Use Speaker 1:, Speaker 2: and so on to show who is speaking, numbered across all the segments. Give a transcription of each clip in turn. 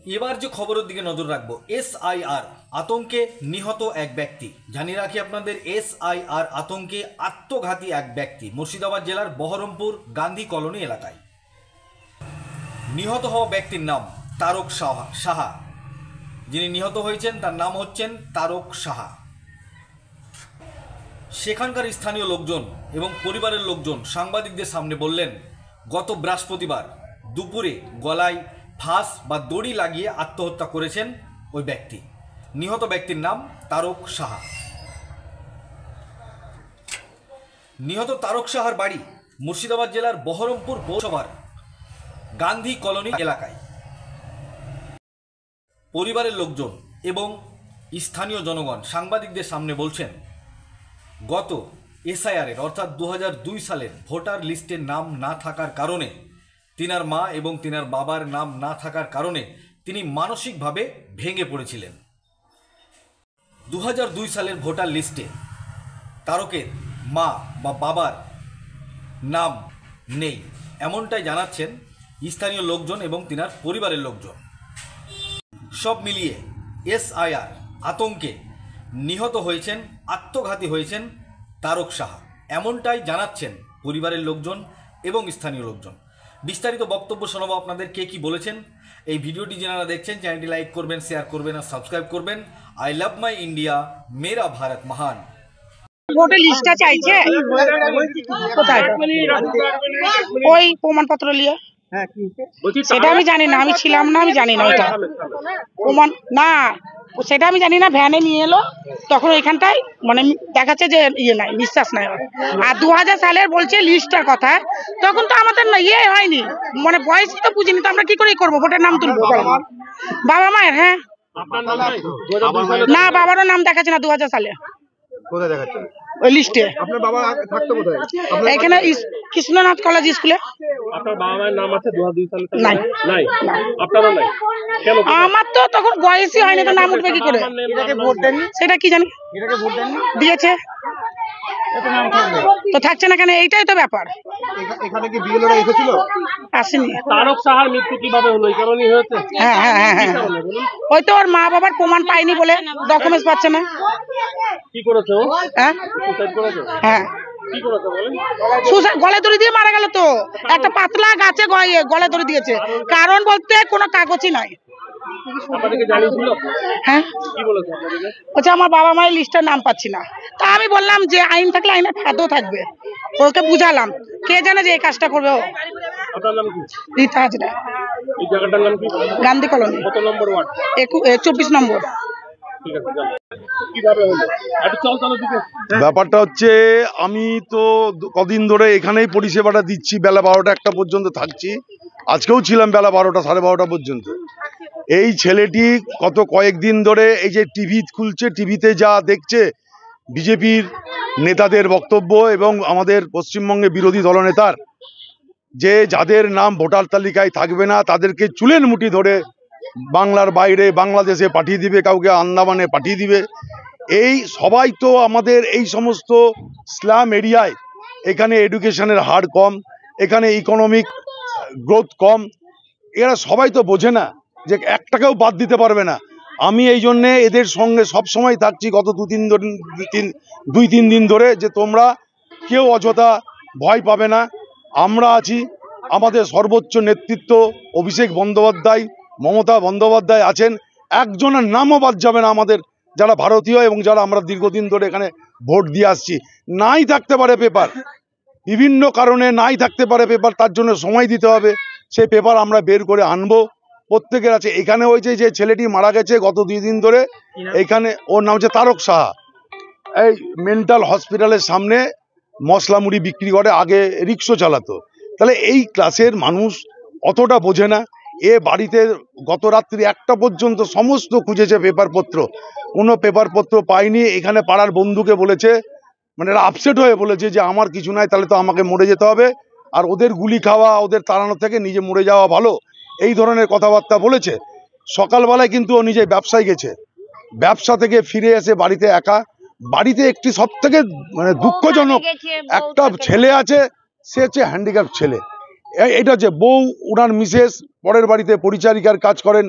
Speaker 1: এবার যে খবরের দিকে নজর রাখবো, এসআইআর আতঙ্কে নিহত এক ব্যক্তি। জানিয়ে রাখি আপনাদের, এসআইআর আতঙ্কে আত্মঘাতী এক ব্যক্তি মুর্শিদাবাদ জেলার বহরমপুর গান্ধী কলোনি এলাকায়। নিহত হওয়া ব্যক্তির নাম তারক সাহা। যিনি নিহত হয়েছেন তার নাম হচ্ছেন তারক সাহা। সেখানকার স্থানীয় লোকজন এবং পরিবারের লোকজন সাংবাদিকদের সামনে বললেন, গত বৃহস্পতিবার দুপুরে গলায় ফাঁস বা দড়ি লাগিয়ে আত্মহত্যা করেছেন ওই ব্যক্তি। নিহত ব্যক্তির নাম তারক সাহা। নিহত তারক সাহার বাড়ি মুর্শিদাবাদ জেলার বহরমপুর পৌরসভার গান্ধী কলোনি এলাকায়। পরিবারের লোকজন এবং স্থানীয় জনগণ সাংবাদিকদের সামনে বলছেন, গত এসআইআরের অর্থাৎ 2002 সালের ভোটার লিস্টে নাম না থাকার কারণে, তিনার মা এবং তিনার বাবার নাম না থাকার কারণে তিনি মানসিকভাবে ভেঙে পড়েছিলেন। 2002 সালের ভোটার লিস্টে তারকের মা বা বাবার নাম নেই, এমনটাই জানাচ্ছেন স্থানীয় লোকজন এবং তিনার পরিবারের লোকজন। সব মিলিয়ে এসআইআর আতঙ্কে নিহত হয়েছেন, আত্মঘাতী হয়েছেন তারক সাহা, এমনটাই জানাচ্ছেন পরিবারের লোকজন এবং স্থানীয় লোকজন। বিস্তারিত বক্তব্য শোনাবো আপনাদের, কে কি বলেছেন। এই ভিডিওটি যারা দেখছেন চ্যানেলটি লাইক করবেন, শেয়ার করবেন আর সাবস্ক্রাইব করবেন। আই লাভ মাই ইন্ডিয়া, মেরা ভারত মহান।
Speaker 2: ভোটার লিস্টটা চাইছে কোথায়? ওই প্রমাণপত্র নিয়ে। সেটা আমি জানি না, আমি ছিলাম না, আমি জানি না ওইটা প্রমাণ না, সেটা আমি জানি না। ভ্যানে নিয়ে এলো তখন ওইখানটায় মানে দেখাচ্ছে যে ইয়ে নাই, বিশ্বাস নাই। আর 2000 সালের বলছে লিস্টটার কথা, তখন তো আমাদের না ইয়ে হয়নি, মানে বয়সই তো বুঝিনি, তো আমরা কি করে করবো ভোটের নাম তুলবো? বাবা মায়ের। হ্যাঁ, না বাবারও নাম দেখাচ্ছে না 2000 সালে ওই লিস্টে।
Speaker 3: আপনার বাবা থাকতো কোথায়?
Speaker 2: এখানে কৃষ্ণনাথ কলেজ স্কুলে।
Speaker 3: আপনার বাবা মায়ের নাম আছে 2002 সালে?
Speaker 2: নাই।
Speaker 3: নাই, আপনারও নাই? কেন?
Speaker 2: আমার তো তখন বয়সই হয়নি, তো নাম উঠবে কি করে? সেটা কি জানি, দিয়েছে তো থাকছে না কেন, এইটাই তো ব্যাপার।
Speaker 3: এখানে কি বিএলওরা এসেছিল?
Speaker 2: আসেনি।
Speaker 3: তারক সাহার মৃত্যু কিভাবে হলো? এই কারণেই হয়েছে?
Speaker 2: হ্যাঁ হ্যাঁ হ্যাঁ হ্যাঁ, ওই তো ওর মা বাবার প্রমাণ পাইনি বলে ডকুমেন্টস পাচ্ছে না।
Speaker 3: কি করেছে ও?
Speaker 2: হ্যাঁ
Speaker 3: সুসাইড করেছে?
Speaker 2: হ্যাঁ,
Speaker 3: কি করেছে বলেন?
Speaker 2: সুসাইড গলায় দড়ি দিয়ে মারা গেল তো, একটা পাতলা গাছে গলায় দড়ি দিয়েছে, কারণ বলতে কোনো কাগজই নাই।
Speaker 3: আপনাদেরকে জানিয়েছিল?
Speaker 2: হ্যাঁ,
Speaker 3: কি বলেছে আপনাদেরকে?
Speaker 2: বলছে আমার বাবা মায়ের লিস্টের নাম পাচ্ছি না। তা আমি বললাম যে আইন থাকলে আইনের খাদও থাকবে, ওকে বুঝালাম, কে জানে যে এই কাজটা করবে ও।
Speaker 3: আপনার নাম কি?
Speaker 2: রীতা হাজরা।
Speaker 3: এই জায়গাটার নাম কি?
Speaker 2: গান্ধী কলোনি।
Speaker 3: কত নম্বর ওয়ার্ড?
Speaker 2: 24 নম্বর।
Speaker 3: ঠিক আছে, কিভাবে হলো? একটু চল চলো দিকে।
Speaker 4: ব্যাপারটা হচ্ছে, আমি তো কদিন ধরে এখানেই পরিষেবাটা দিচ্ছি, বেলা 12টা 1টা পর্যন্ত থাকছি। আজকেও ছিলাম বেলা 12টা 12:30 পর্যন্ত। এই ছেলেটি গত কয়েকদিন ধরে এই যে টিভি খুলছে, টিভিতে যা দেখছে বিজেপির নেতাদের বক্তব্য এবং আমাদের পশ্চিমবঙ্গে বিরোধী দলনেতার, যে যাদের নাম ভোটার তালিকায় থাকবে না তাদেরকে চুলের মুঠি ধরে বাংলার বাইরে বাংলাদেশে পাঠিয়ে দিবে, কাউকে আন্দামানে পাঠিয়ে দিবে। এই সবাই তো আমাদের এই সমস্ত স্লাম এরিয়ায়, এখানে এডুকেশনের হার কম, এখানে ইকোনমিক গ্রোথ কম, এরা সবাই তো বোঝে না যে 1 টাকাও বাদ দিতে পারবে না। আমি এই জন্যে এদের সঙ্গে সব সময় থাকছি গত 2-3 দিন ধরে, যে তোমরা কেউ অযথা ভয় পাবে না, আমরা আছি। আমাদের সর্বোচ্চ নেতৃত্ব অভিষেক বন্দ্যোপাধ্যায়, মমতা বন্দ্যোপাধ্যায় আছেন, একজনের নামও বাদ যাবে না আমাদের, যারা ভারতীয় এবং যারা আমরা দীর্ঘদিন ধরে এখানে ভোট দিয়ে আসছি। নাই থাকতে পারে পেপার, বিভিন্ন কারণে নাই থাকতে পারে পেপার, তার জন্য সময় দিতে হবে, সেই পেপার আমরা বের করে আনবো। প্রত্যেকের আছে। এখানে ওই যে ছেলেটি মারা গেছে গত 2 দিন ধরে, এখানে ওর নাম হচ্ছে তারক সাহা, এই মেন্টাল হসপিটালের সামনে মশলা মুড়ি বিক্রি করে, আগে রিক্সা চালাতো। তাহলে এই ক্লাসের মানুষ অতটা বোঝে না। এ বাড়িতে গত রাত্রি 1টা পর্যন্ত সমস্ত খুঁজেছে পেপারপত্র, কোনো পেপারপত্র পায়নি। এখানে পাড়ার বন্ধুকে বলেছে, মানে এরা আপসেট হয়ে বলেছে যে আমার কিছু নাই, তাহলে তো আমাকে মরে যেতে হবে, আর ওদের গুলি খাওয়া, ওদের তাড়ানো থেকে নিজে মরে যাওয়া ভালো, এই ধরনের কথাবার্তা বলেছে। সকালবেলায় কিন্তু ও নিজে ব্যবসায় গেছে, ব্যবসা থেকে ফিরে এসে বাড়িতে একা। বাড়িতে একটি সব থেকে মানে দুঃখজনক, একটা ছেলে আছে, সে হচ্ছে হ্যান্ডিক্যাপ ছেলে। এটা হচ্ছে বউ, ওনার মিসেস পরের বাড়িতে পরিচারিকার কাজ করেন,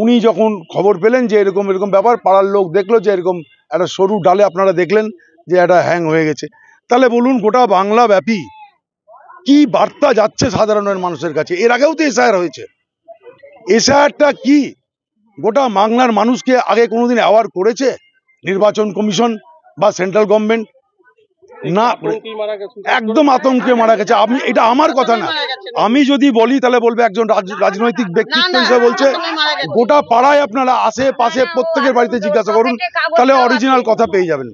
Speaker 4: উনি যখন খবর পেলেন যে এরকম এরকম ব্যাপার, পাড়ার লোক দেখলো যে এরকম একটা সরু ডালে আপনারা দেখলেন যে একটা হ্যাং হয়ে গেছে, তাহলে বলুন গোটা বাংলা ব্যাপী কি বার্তা যাচ্ছে সাধারণের মানুষের কাছে? এর আগেও তো এসআইআর হয়েছে, এসআইআরটা কি গোটা বাংলার মানুষকে আগে কোনোদিন অ্যাওয়ার করেছে নির্বাচন কমিশন বা সেন্ট্রাল গভর্নমেন্ট? না, একদম আতঙ্কে মারা গেছে। আমি, এটা আমার কথা না, আমি যদি বলি তাহলে বলবে একজন রাজনৈতিক ব্যক্তিত্ব হিসেবে বলছে। গোটা পাড়ায় আপনারা আশেপাশে প্রত্যেকের বাড়িতে জিজ্ঞাসা করুন, তাহলে অরিজিনাল কথা পেয়ে যাবেন।